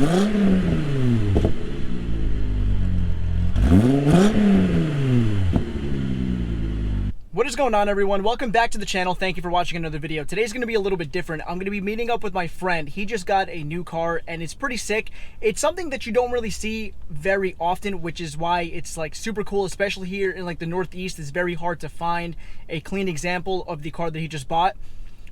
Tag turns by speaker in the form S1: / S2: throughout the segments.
S1: What is going on, everyone? Welcome back to the channel. Thank you for watching another video. Today's going to be a little bit different. I'm going to be meeting up with my friend. He just got a new car and it's pretty sick. It's something that you don't really see very often, which is why it's like super cool, especially here in like the Northeast. It's very hard to find a clean example of the car that he just bought.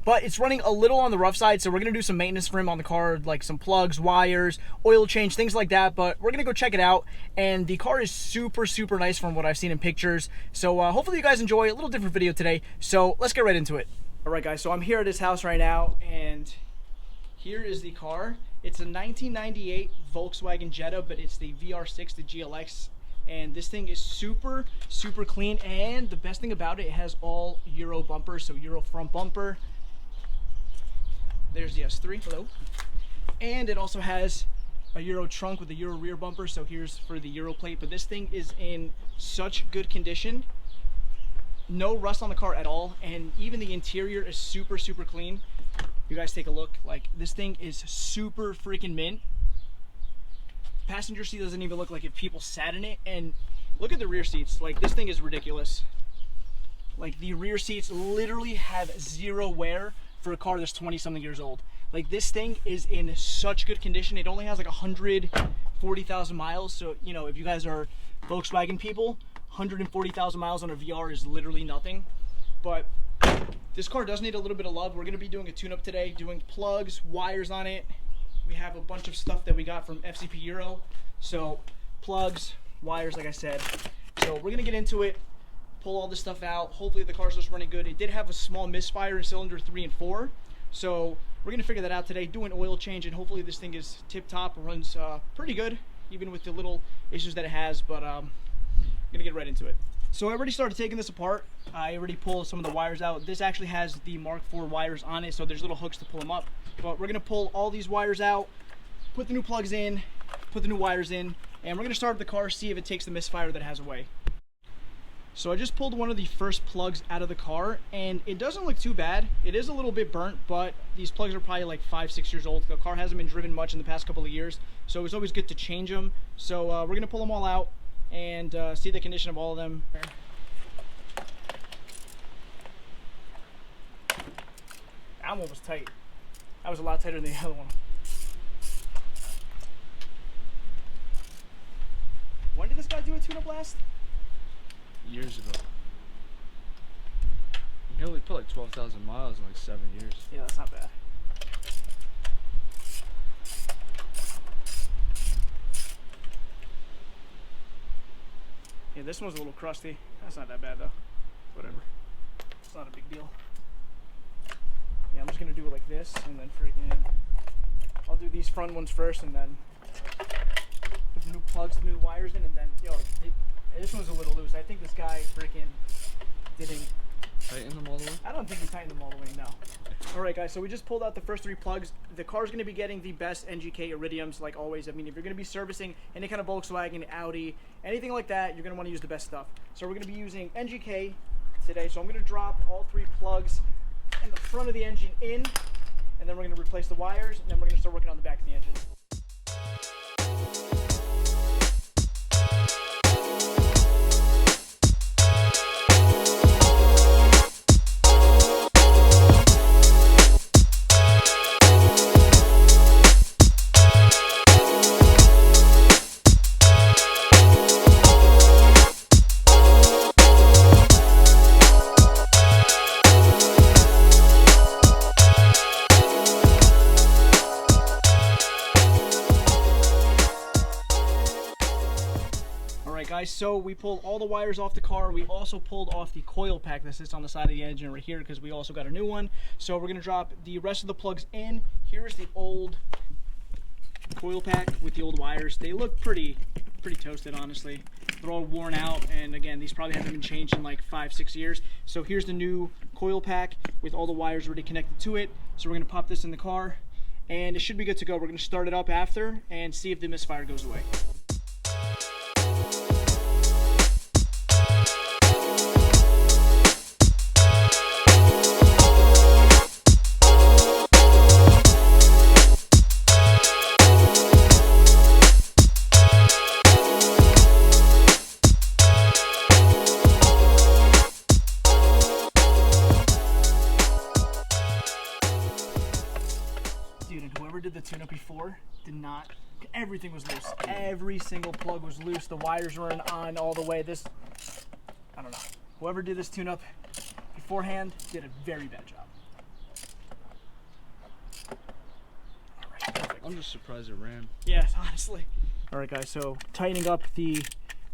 S1: But it's running a little on the rough side, so we're going to do some maintenance for him on the car, like some plugs, wires, oil change, things like that. But we're going to go check it out, and the car is super, super nice from what I've seen in pictures. So hopefully you guys enjoy a little different video today. So let's get right into it. All right, guys, so I'm here at his house right now, and here is the car. It's a 1998 Volkswagen Jetta, but it's the VR6, the GLX. And this thing is super, super clean, and the best thing about it, it has all Euro bumpers, so Euro front bumper. There's the S3, hello. And it also has a Euro trunk with a Euro rear bumper, so here's for the Euro plate. But this thing is in such good condition. No rust on the car at all, and even the interior is super, super clean. You guys take a look, like this thing is super freaking mint. Passenger seat doesn't even look like if people sat in it, and look at the rear seats. Like, this thing is ridiculous. Like, the rear seats literally have zero wear for a car that's 20 something years old. Like, this thing is in such good condition. It only has like 140,000 miles, so you know, if you guys are Volkswagen people, 140,000 miles on a VR is literally nothing. But this car does need a little bit of love. We're going to be doing a tune-up today, doing plugs, wires on it. We have a bunch of stuff that we got from FCP Euro, so plugs, wires, like I said. So we're going to get into it, pull all this stuff out. Hopefully the car's just running good. It did have a small misfire in cylinder 3 and 4, so we're gonna figure that out today, do an oil change, and hopefully this thing is tip-top, runs pretty good, even with the little issues that it has. But I'm gonna get right into it. So I already started taking this apart. I already pulled some of the wires out. This actually has the Mark IV wires on it, so there's little hooks to pull them up. But we're gonna pull all these wires out, put the new plugs in, put the new wires in, and we're gonna start the car, see if it takes the misfire that it has away. So I just pulled one of the first plugs out of the car, and it doesn't look too bad. It is a little bit burnt, but these plugs are probably like 5-6 years old. The car hasn't been driven much in the past couple of years, so it's always good to change them. So we're gonna pull them all out and see the condition of all of them. That one was tight. That was a lot tighter than the other one. When did this guy do a tune-up last?
S2: Years ago. He only put like 12,000 miles in like 7 years.
S1: Yeah, that's not bad. Yeah, this one's a little crusty. That's not that bad though. Whatever. It's not a big deal. Yeah, I'm just gonna do it like this, and then freaking, I'll do these front ones first, and then put the new plugs, the new wires in, and then, yo, this one's a little loose. I think this guy freaking didn't
S2: tighten them all the way?
S1: I don't think he tightened them all the way, no. Alright guys, so we just pulled out the first 3 plugs. The car's going to be getting the best NGK iridiums, like always. I mean, if you're going to be servicing any kind of Volkswagen, Audi, anything like that, you're going to want to use the best stuff. So we're going to be using NGK today. So I'm going to drop all 3 plugs in the front of the engine in, and then we're going to replace the wires, and then we're going to start working on the back of the engine. Guys, so we pulled all the wires off the car. We also pulled off the coil pack that sits on the side of the engine right here, because we also got a new one. So we're gonna drop the rest of the plugs in. Here is the old coil pack with the old wires. They look pretty toasted, honestly. They're all worn out, and again, these probably haven't been changed in like 5-6 years. So here's the new coil pack with all the wires already connected to it. So we're gonna pop this in the car, and it should be good to go. We're gonna start it up after and see if the misfire goes away. whoever did the tune-up before did not. Everything was loose. Every single plug was loose. The wires weren't on all the way. This, I don't know. Whoever did this tune-up beforehand did a very bad job. All right, perfect.
S2: I'm just surprised it ran.
S1: Yes, honestly. All right, guys. So tightening up the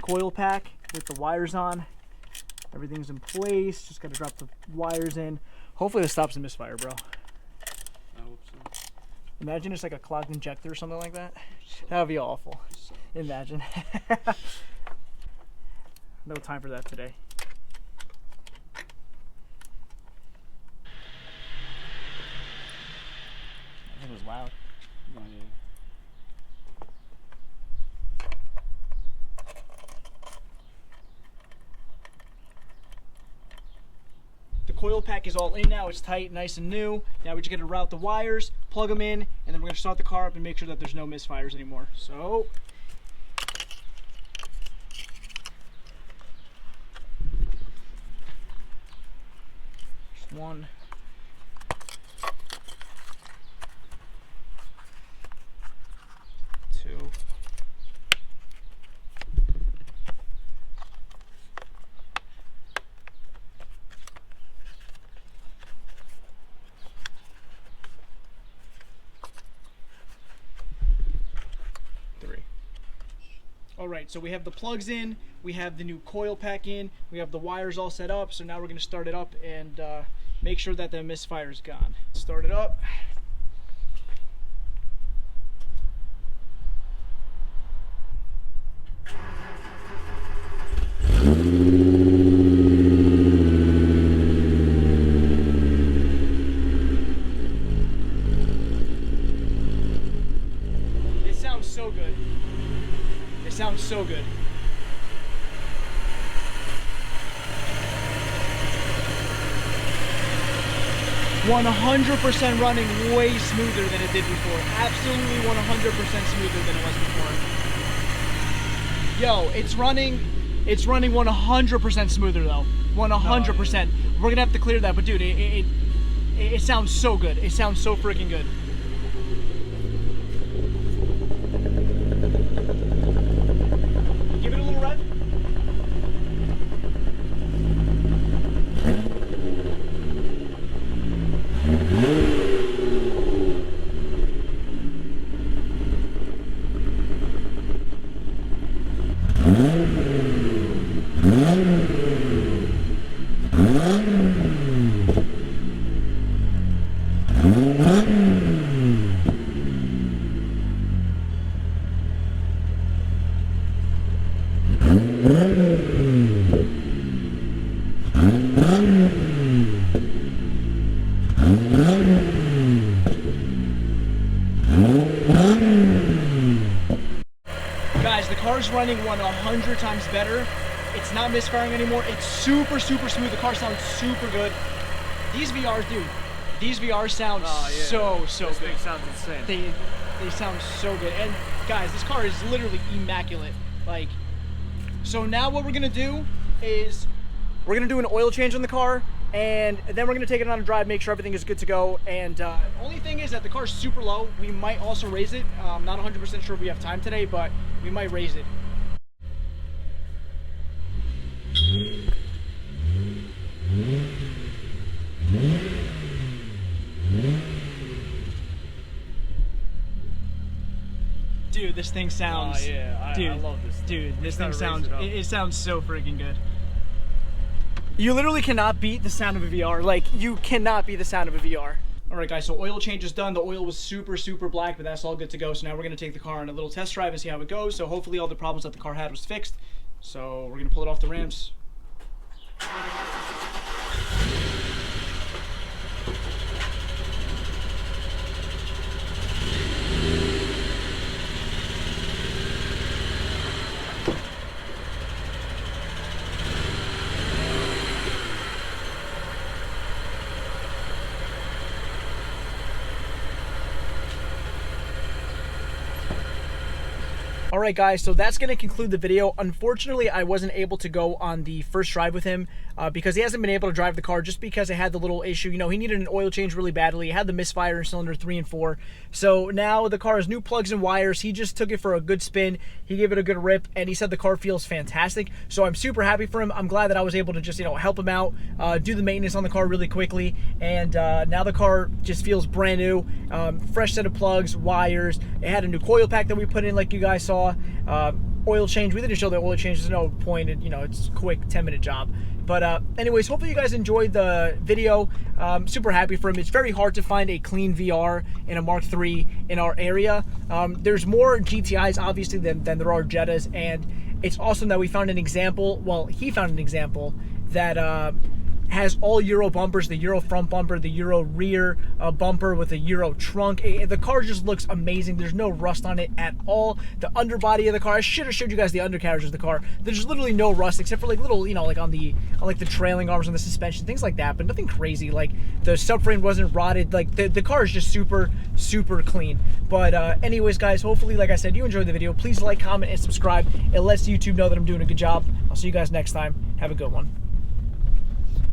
S1: coil pack with the wires on. Everything's in place. Just got to drop the wires in. Hopefully this stops the misfire, bro.
S2: I hope so.
S1: Imagine it's like a clogged injector or something like that. That would be awful. Imagine. No time for that today. I think it was loud.
S2: Oh, yeah.
S1: The coil pack is all in now. It's tight, nice and new. Now we just got to route the wires, plug them in, and then we're going to start the car up and make sure that there's no misfires anymore. So, just one. Two. All right, so we have the plugs in, we have the new coil pack in, we have the wires all set up, so now we're gonna start it up and make sure that the misfire is gone. Start it up. It sounds so good. It sounds so good. "100% running way smoother than it did before. Absolutely 100% smoother than it was before. Yo, it's running 100% smoother though. 100%. We're gonna have to clear that, but dude, it sounds so good. It sounds so freaking good. Give it a little rev. Guys, the car's running 100 times better. It's not misfiring anymore. It's super, super smooth. The car sounds super good. These VRs, dude, these VRs sound so
S2: This
S1: good.
S2: thing sounds insane.
S1: They sound so good. And guys, this car is literally immaculate. Like, so now what we're gonna do is we're gonna do an oil change on the car, and then we're gonna take it on a drive, make sure everything is good to go. And only thing is that the car's super low. We might also raise it. I'm not 100% sure if we have time today, but we might raise it. Dude, this thing sounds.
S2: Oh yeah, I love this.
S1: Dude, this thing
S2: gotta
S1: sounds.
S2: raise it up.
S1: It sounds so freaking good. You literally cannot beat the sound of a VR. Like, you cannot beat the sound of a VR. All right, guys. So oil change is done. The oil was super, super black, but that's all good to go. So now we're gonna take the car on a little test drive and see how it goes. So hopefully all the problems that the car had was fixed. So we're gonna pull it off the ramps. All right, guys, so that's going to conclude the video. Unfortunately, I wasn't able to go on the first drive with him because he hasn't been able to drive the car just because it had the little issue. You know, he needed an oil change really badly. He had the misfire in cylinder 3 and 4. So now the car has new plugs and wires. He just took it for a good spin. He gave it a good rip, and he said the car feels fantastic. So I'm super happy for him. I'm glad that I was able to just, you know, help him out, do the maintenance on the car really quickly. And now the car just feels brand new. Fresh set of plugs, wires. It had a new coil pack that we put in like you guys saw. Oil change. We didn't show the oil change. There's no point. You know, it's a quick 10-minute job. But anyways, hopefully you guys enjoyed the video. Super happy for him. It's very hard to find a clean VR in a Mark III in our area. There's more GTIs obviously than there are Jettas, and it's awesome that we found an example. Well, he found an example that has all Euro bumpers, the Euro front bumper, the Euro rear bumper with a Euro trunk. The car just looks amazing. There's no rust on it at all. The underbody of the car, I should have showed you guys the undercarriage of the car. There's literally no rust except for like little, you know, like on the trailing arms on the suspension, things like that, but nothing crazy. Like the subframe wasn't rotted. Like the car is just super, super clean. But anyways, guys, hopefully, like I said, you enjoyed the video. Please like, comment, and subscribe. It lets YouTube know that I'm doing a good job. I'll see you guys next time. Have a good one.